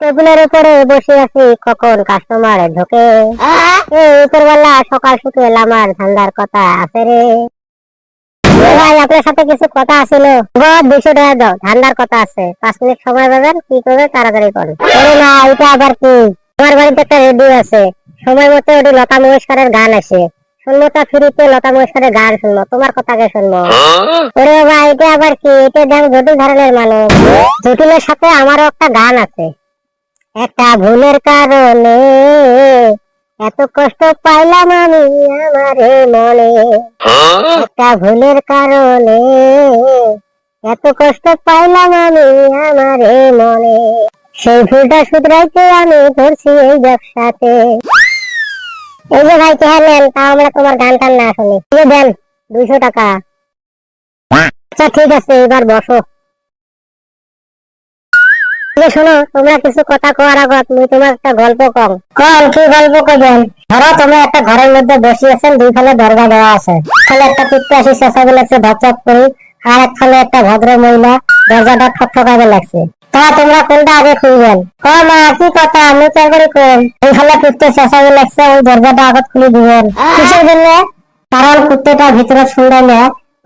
টেবিলের উপরে বসে আছি, কখন কাস্টমার ঢোকে। উপরওয়ালা সকাল সকাল আমার ধান্দার কথা আছে রে। ভাই আপনার সাথে কিছু কথা আছিল। 200 টাকা দাও, ধান্দার কথা আছে। 5 মিনিট সময় পাবেন, কি করবে তাড়াতাড়ি করুন। না এটা আবার কি? আমার বাড়িতে একটা রেডিও আছে, সময় মতো ওটি লতা মঙ্গেশকরের গান আসে। শুনবো তা ফ্রিতে লতা মঙ্গেশকরের গান শুনবো, তোমার কথাকে শুনবো। ওরে ভাই এটা আবার কি? এটা দেখ জটিল ধরনের মানুষ। জটিলের সাথে আমারও একটা গান আছে। একটা ভুলের কারণে এত কষ্ট পাইলাম আমি আমারে মনে। একটা ভুলের কারণে এত কষ্ট পাইলাম আমি আমারে মনে। সেই ভুলটা শুধরাইতে আমি ধরছি এই ব্যবসাতে। এই যে ভাই চেহার নেন, তা আমরা তোমার গান টান না শুনি। দেন 200 টাকা। আচ্ছা ঠিক আছে, এবার বসো। শোনো, তোমরা কিছু কথা কোয়ার আগত মুই তোমার একটা গল্প কম। কম কি গল্প কবেন? ধরো তোমরা একটা ঘরের মধ্যে বসে আছেন, দুই ফালে দরজা দেওয়া আছে। ফলে একটা কুত্তা আসি চেঁচাবে লাগছে ধপধপ করে, আর এক ফালে একটা ভদ্র মহিলা দরজাটা ঠকঠকাবে লাগছে। তা তোমরা কোনটা আগে খুলবেন? মা কি কথা, আমি চাই করি কোন ওই ফালে কুত্তে চেঁচাবে লাগছে, ওই দরজাটা আগত খুলে দিবেন। কিসের জন্য? কারণ কুত্তেটা ভিতরে শুনলে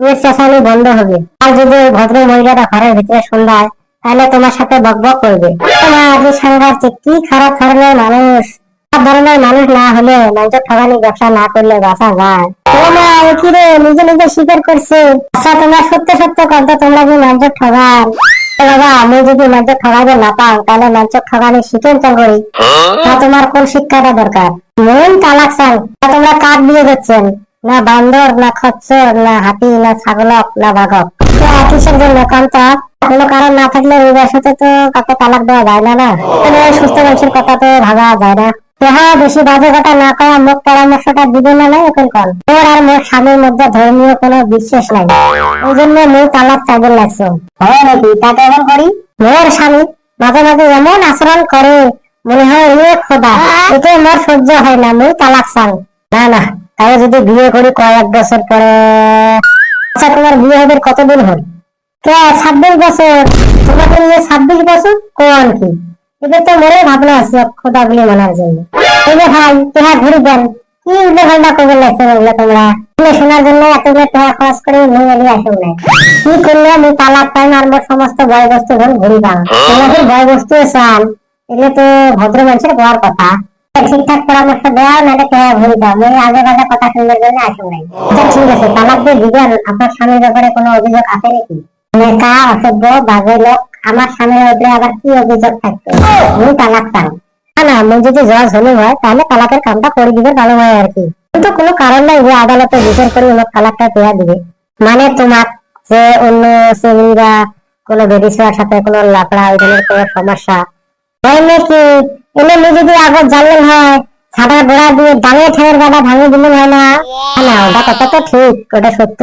ওই চেঁচানি বন্ধ হবে। আর যদি ওই ভদ্র মহিলাটা ঘরের ভিতরে শুনলায়, তাহলে তোমার সাথে বকবক করবে। সাংঘাতিক, কি খারাপ ধরনের মানুষ। খারাপ ধরনের মানুষ না হলে মানুষের ঠগানি ব্যবসা না করলে বাঁচা যায়। কি রে, নিজে নিজে স্বীকার করছে। আচ্ছা তোমরা সত্য সত্য কথা, তোমরা কি মানুষের ঠগান? বাবা আমি যদি মানুষের ঠগাবে না পাও, তাহলে মানুষের ঠগানি শিখেন কেন করি? তা তোমার কোন শিক্ষাটা দরকার? মন তালাক চান। তোমরা কাঠ দিয়ে দিচ্ছেন, না বান্দর, না খচ্চর, না হাতি, না ছাগলক, না বাঘক। কিসের জন্য? কান্তা কোনো কারণ না থাকলে ওই বয়সে তো কাউকে তালাক দেওয়া যায় না। না সুস্থ মানুষের কথা তো ভাবা যায় না। হ্যাঁ, বেশি বাজে কথা না করা মুখ পরামর্শটা দিবে না নাই এখন কল। তোর আর মোর স্বামীর মধ্যে ধর্মীয় কোনো বিশ্বাস নাই, ওই জন্য মুই তালাক চাইতে লাগছো। হয় নাকি? তা কেমন করি? মোর স্বামী মাঝে মাঝে এমন আচরণ করে, মনে হয় এ খোদা, এতে মোর সহ্য হয় না, মুই তালাক চাই। না না, তাই যদি বিয়ে করি কয়েক বছর পরে। আচ্ছা তোমার বিয়ে হবে কতদিন হল? 26 বছর। তোমাকে নিয়ে 26 বছর কোন কি? এদের তো মরে ভাবনা আছে খোদা বলে মানার জন্য। এই যে ভাই তেহা ঘুরি দেন, কি উল্লে পাল্টা করবে লাগছে বলে তোমরা? শোনার জন্য এতগুলো টাকা খরচ করে নিয়ে এলি আসুন নাই। কি করলে আমি তালাক পাই আর মোট সমস্ত বয় বস্তু ধরে ঘুরি পান? তোমাদের বয় বস্তু চান, এগুলো তো ভদ্র মানুষের বলার কথা। ঠিকঠাক পরামর্শ দেওয়া, নাহলে টাকা ঘুরি দাও। আমি আগে বাজে কথা শুনবার জন্য আসুন নাই। আচ্ছা ঠিক আছে, তালাক দিয়ে দিবেন। আপনার স্বামীর ব্যাপারে কোনো অভিযোগ আছে নাকি? নেকা, অসভ্য, বাজে লোক। আমার স্বামীর উপরে আবার কি অভিযোগ থাকতো? আমি তালাক চাই। না না, আমি যদি জজ হলে হয় তাহলে তালাকের কামটা করে দিবে, ভালো হয় আর কি। কিন্তু কোনো কারণ নাই যে আদালতে বিচার করে আমার তালাকটা দেওয়া দিবে। মানে তোমার যে অন্য শ্রেণী বা কোনো বেডিসের সাথে কোনো লাফড়া, ওই ধরনের কোনো সমস্যা হয় নাকি? এলে যদি আগে জানলেন হয়, ছাড়া গোড়া দিয়ে ডাঙে ঠেঙের গাড়া ভাঙে দিলেন হয় না? না ওটা কথা তো ঠিক, ওটা সত্য।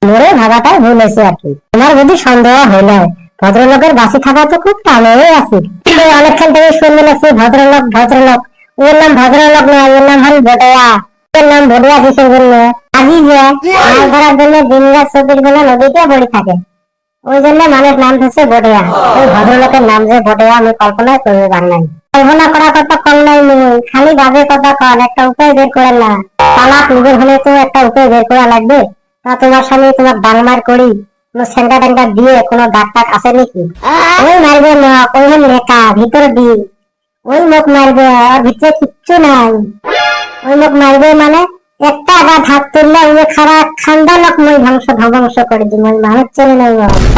মোরে ভাবাটাই ভুল হয়েছে আর কি। তোমার যদি সন্দেহ হইলে, ভদ্রলোকের বাসি থাকা তো খুব টানে আছি। অনেকক্ষণ থেকে শুনতে লাগছে ভদ্রলোক ভদ্রলোক। ওর নাম ভদ্রলোক নয়, ওর নাম হল বড়য়া। ওর নাম বড়য়া কিসের জন্য? আজই যে মাছ ধরার জন্য দিন রাত 24 ঘন্টা নদীতে পড়ে থাকে, ওই জন্য মানুষ নাম ধরছে বড়য়া। ওই ভদ্রলোকের নাম যে বড়য়া আমি কল্পনাই করতে পারি নাই। কল্পনা করার কথা কল নাই, খালি বাজে কথা কল, একটা উপায় বের করেন না। তালাক নিজের হলে তো একটা উপায় বের করা লাগবে। তা তোমার স্বামী তোমার ডাংমার করি কোনো সেন্টা টেন্টা দিয়ে কোনো দাগ টাক আছে নাকি? ওই মারবে না, ওই লেখা ভিতরে দিই, ওই মুখ মারবে, আর ভিতরে কিচ্ছু নাই। ওই মুখ মারবে মানে একটা আঘাত হাত তুললে ওই খারাপ খান্দালক মই ধ্বংস করে দিব। মানুষ চেনে নাই।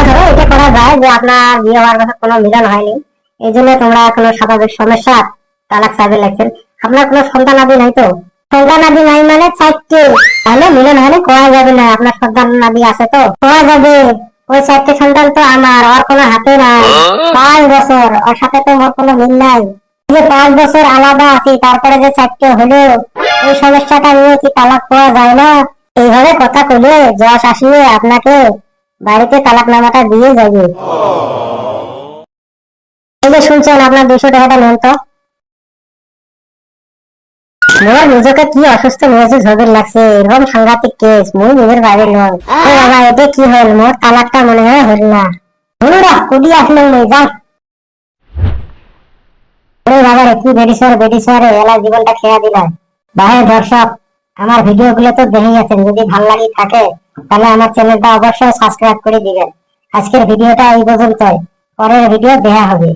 ধরো এটা করা যায় যে আপনার বিয়ে হওয়ার কথা কোনো মিলন হয়নি, এই জন্য তোমরা কোনো স্বাভাবিক সমস্যা তালাক চাইতে লাগছেন। আপনার কোনো সন্তান আদি নাই তো? সন্তান আদি নাই মানে 4টে, তাহলে মিলন হয়নি, কোয়া যাবে না। আপনার সন্তান আদি আছে তো কোয়া যাবে। ওই 4টে সন্তান তো আমার, আর কোনো হাতে নাই। 5 বছর ওর সাথে তো মোর কোনো মিল নাই। যে 5 বছর আলাদা আছি, তারপরে যে 4টে হলো, এই সমস্যাটা নিয়ে কি তালাক পাওয়া যায় না? এইভাবে কথা কইলে জজ আসিয়ে আপনাকে বাড়িতে তালাক নামাটা দিয়ে যাবে। এই যে শুনছেন, আপনার 200 টাকাটা নেন তো। মোর নিজেকে কি অসুস্থ মেজাজ ঝগড় লাগছে, এরকম সাংঘাতিক কেস মুই নিজের বাইরে নয়। বাবা এটা কি হল? মোর তালাকটা মনে হয় হল না। হলো কুড়ি আসলো যাও। ওরে বাবা রে, কি বেডিসরে এলা জীবনটা খেয়া দিলাম। ভাই দর্শক, আমার ভিডিও গুলো তো দেখে আছেন, যদি ভালো লাগে থাকে তাহলে আমার চ্যানেলটা অবশ্যই সাবস্ক্রাইব করে দিবেন। আজকের ভিডিওটা এই পর্যন্তই, পরের ভিডিও দেখা হবে।